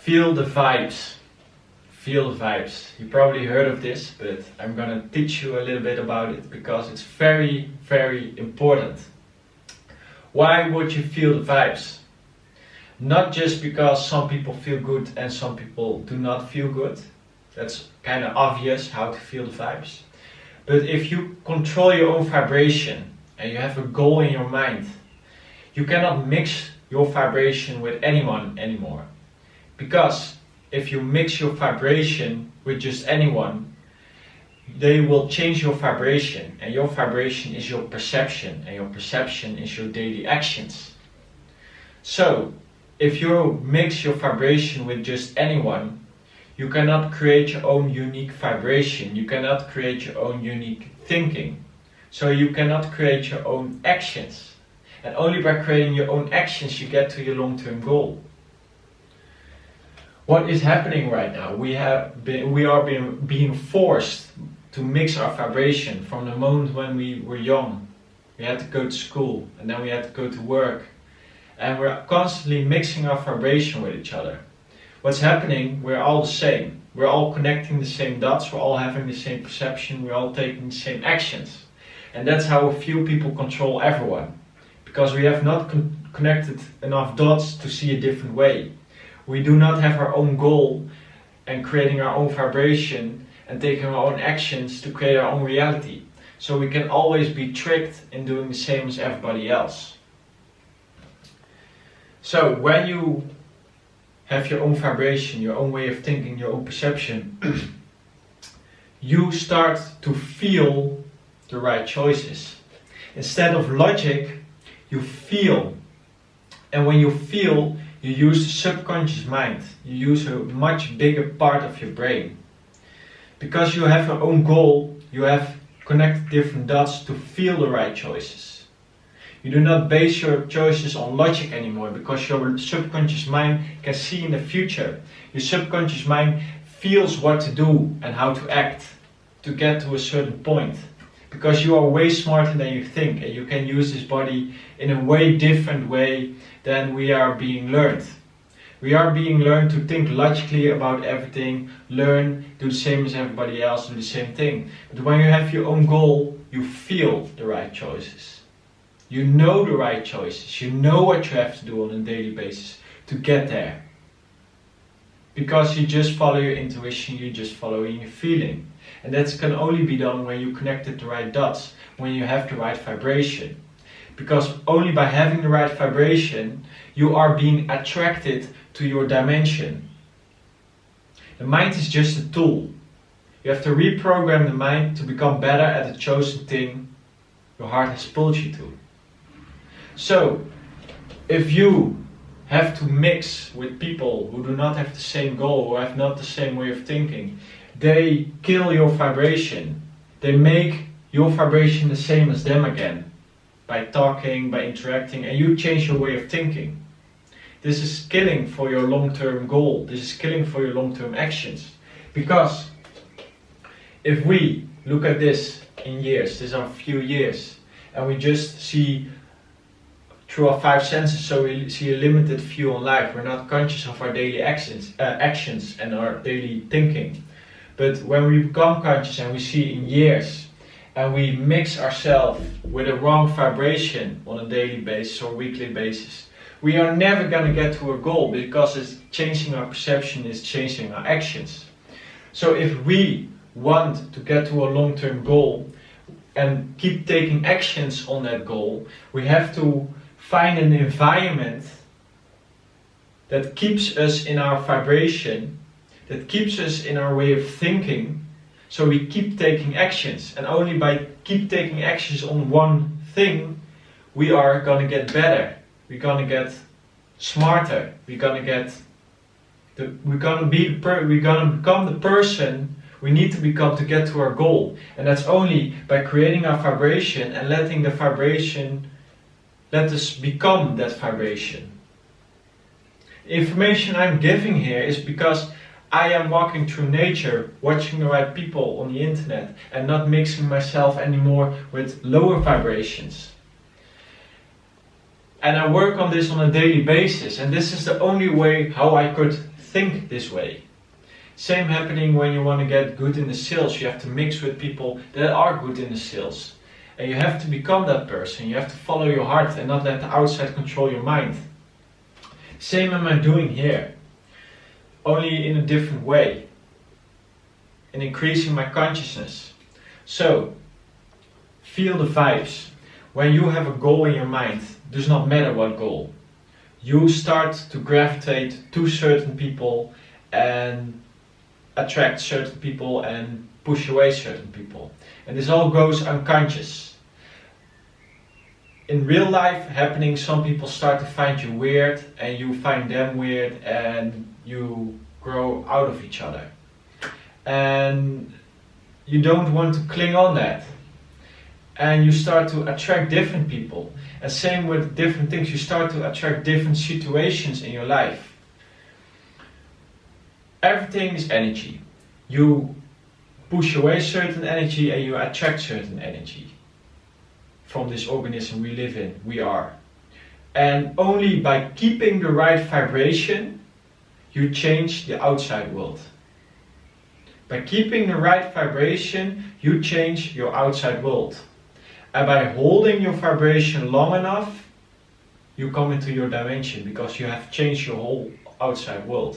Feel the vibes. Feel the vibes. You probably heard of this, but I'm gonna teach you a little bit about it because it's very, very important. Why would you feel the vibes? Not just because some people feel good and some people do not feel good. That's kind of obvious how to feel the vibes. But if you control your own vibration and you have a goal in your mind, you cannot mix your vibration with anyone anymore. Because if you mix your vibration with just anyone, they will change your vibration, and your vibration is your perception, and your perception is your daily actions. So, if you mix your vibration with just anyone, you cannot create your own unique vibration, you cannot create your own unique thinking. So you cannot create your own actions. And only by creating your own actions you get to your long-term goal. What is happening right now? We are being forced to mix our vibration from the moment when we were young. We had to go to school and then we had to go to work. And we're constantly mixing our vibration with each other. What's happening? We're all the same. We're all connecting the same dots, we're all having the same perception, we're all taking the same actions. And that's how a few people control everyone. Because we have not connected enough dots to see a different way. We do not have our own goal and creating our own vibration and taking our own actions to create our own reality. So we can always be tricked in doing the same as everybody else. So when you have your own vibration, your own way of thinking, your own perception, you start to feel the right choices. Instead of logic, you feel. And when you feel, you use the subconscious mind. You use a much bigger part of your brain. Because you have your own goal, you have connected different dots to feel the right choices. You do not base your choices on logic anymore because your subconscious mind can see in the future. Your subconscious mind feels what to do and how to act to get to a certain point. Because you are way smarter than you think and you can use this body in a way different way than we are being learned. We are being learned to think logically about everything, learn, do the same as everybody else, do the same thing. But when you have your own goal, you feel the right choices. You know the right choices. You know what you have to do on a daily basis to get there. Because you just follow your intuition, you just follow your feeling. And that can only be done when you connected the right dots, when you have the right vibration. Because only by having the right vibration, you are being attracted to your dimension. The mind is just a tool. You have to reprogram the mind to become better at the chosen thing your heart has pulled you to. So, if you have to mix with people who do not have the same goal, or have not the same way of thinking, they kill your vibration. They make your vibration the same as them again. By talking, by interacting, and you change your way of thinking. This is killing for your long-term goal. This is killing for your long-term actions. Because if we look at this in years, these are a few years, and we just see through our five senses, so we see a limited view on life. We're not conscious of our daily actions and our daily thinking. But when we become conscious and we see in years, and we mix ourselves with a wrong vibration on a daily basis or weekly basis, we are never going to get to a goal because it's changing our perception, it's changing our actions. So if we want to get to a long-term goal and keep taking actions on that goal, we have to find an environment that keeps us in our vibration, that keeps us in our way of thinking, so we keep taking actions. And only by keep taking actions on one thing, we are going to get better. We're going to get smarter. We're going to become the person we need to become to get to our goal. And that's only by creating our vibration and letting the vibration let us become that vibration. The information I'm giving here is because I am walking through nature, watching the right people on the internet, and not mixing myself anymore with lower vibrations. And I work on this on a daily basis, and this is the only way how I could think this way. Same happening when you want to get good in the sales. You have to mix with people that are good in the sales. And you have to become that person. You have to follow your heart and not let the outside control your mind. Same am I doing here, only in a different way. And increasing my consciousness. So, feel the vibes. When you have a goal in your mind, does not matter what goal, you start to gravitate to certain people and attract certain people and push away certain people. And this all goes unconscious. In real life happening, some people start to find you weird and you find them weird and you grow out of each other. And you don't want to cling on that. And you start to attract different people. And same with different things, you start to attract different situations in your life. Everything is energy. You push away certain energy and you attract certain energy from this organism we live in, we are. And only by keeping the right vibration, you change the outside world. By keeping the right vibration, you change your outside world. And by holding your vibration long enough, you come into your dimension because you have changed your whole outside world.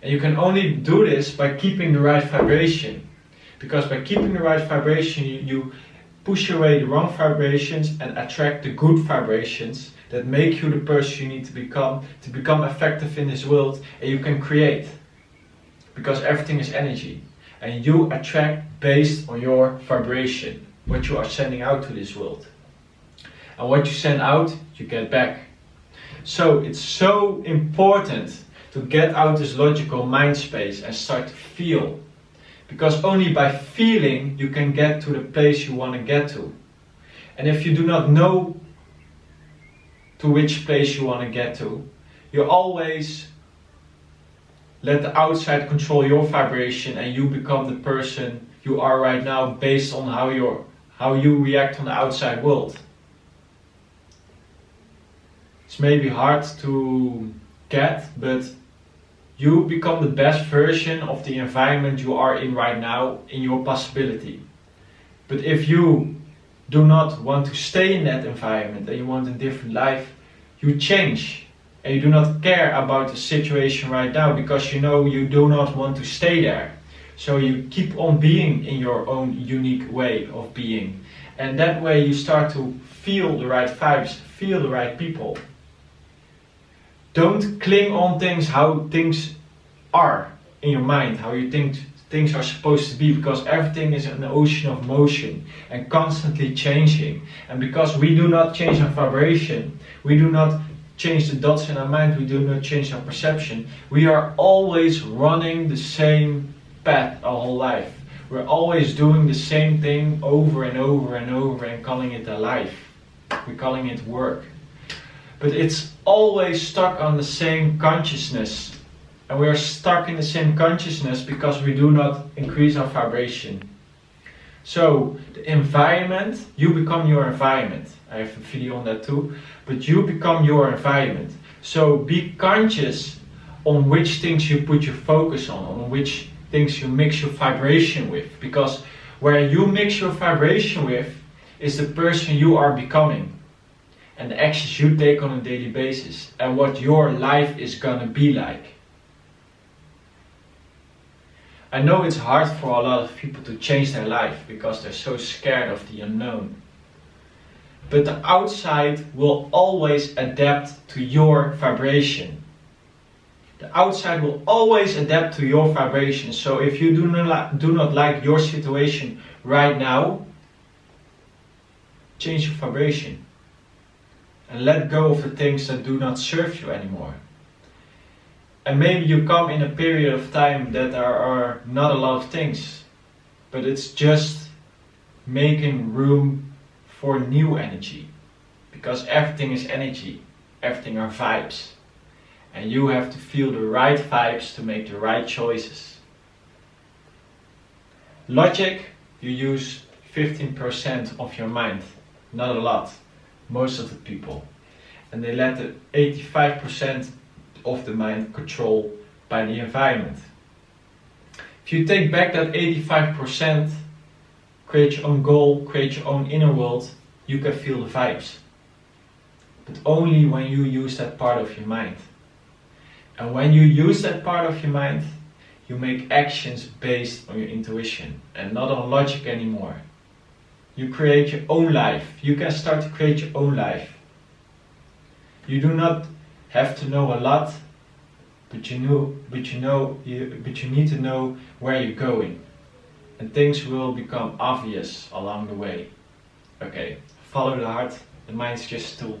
And you can only do this by keeping the right vibration. Because by keeping the right vibration, you push away the wrong vibrations and attract the good vibrations that make you the person you need to become effective in this world, and you can create. Because everything is energy. And you attract based on your vibration, what you are sending out to this world. And what you send out, you get back. So it's so important to get out this logical mind space and start to feel. Because only by feeling you can get to the place you want to get to. And if you do not know to which place you want to get to, you always let the outside control your vibration and you become the person you are right now based on how you react on the outside world. It's maybe hard to get, but you become the best version of the environment you are in right now in your possibility. But if you do not want to stay in that environment and you want a different life, you change. And you do not care about the situation right now because you know you do not want to stay there. So you keep on being in your own unique way of being. And that way you start to feel the right vibes, feel the right people. Don't cling on things, how things are in your mind, how you think things are supposed to be, because everything is an ocean of motion and constantly changing. And because we do not change our vibration, we do not change the dots in our mind, we do not change our perception, we are always running the same path our whole life. We're always doing the same thing over and over and over and calling it a life. We're calling it work. But it's always stuck on the same consciousness. And we are stuck in the same consciousness because we do not increase our vibration. So, the environment, you become your environment. I have a video on that too. But you become your environment. So, be conscious on which things you put your focus on which things you mix your vibration with. Because where you mix your vibration with is the person you are becoming. And the actions you take on a daily basis. And what your life is gonna be like. I know it's hard for a lot of people to change their life because they're so scared of the unknown. But the outside will always adapt to your vibration. The outside will always adapt to your vibration. So if you do not like your situation right now, change your vibration. And let go of the things that do not serve you anymore. And maybe you come in a period of time that there are not a lot of things, but it's just making room for new energy. Because everything is energy, everything are vibes. And you have to feel the right vibes to make the right choices. Logic, you use 15% of your mind, not a lot, most of the people. And they let the 85% of the mind controlled by the environment. If you take back that 85%, create your own goal, create your own inner world, you can feel the vibes. But only when you use that part of your mind. And when you use that part of your mind, you make actions based on your intuition and not on logic anymore. You create your own life. You can start to create your own life. You do not have to know a lot, but you need to know where you're going. And things will become obvious along the way. Okay, follow the heart, the mind's just a tool.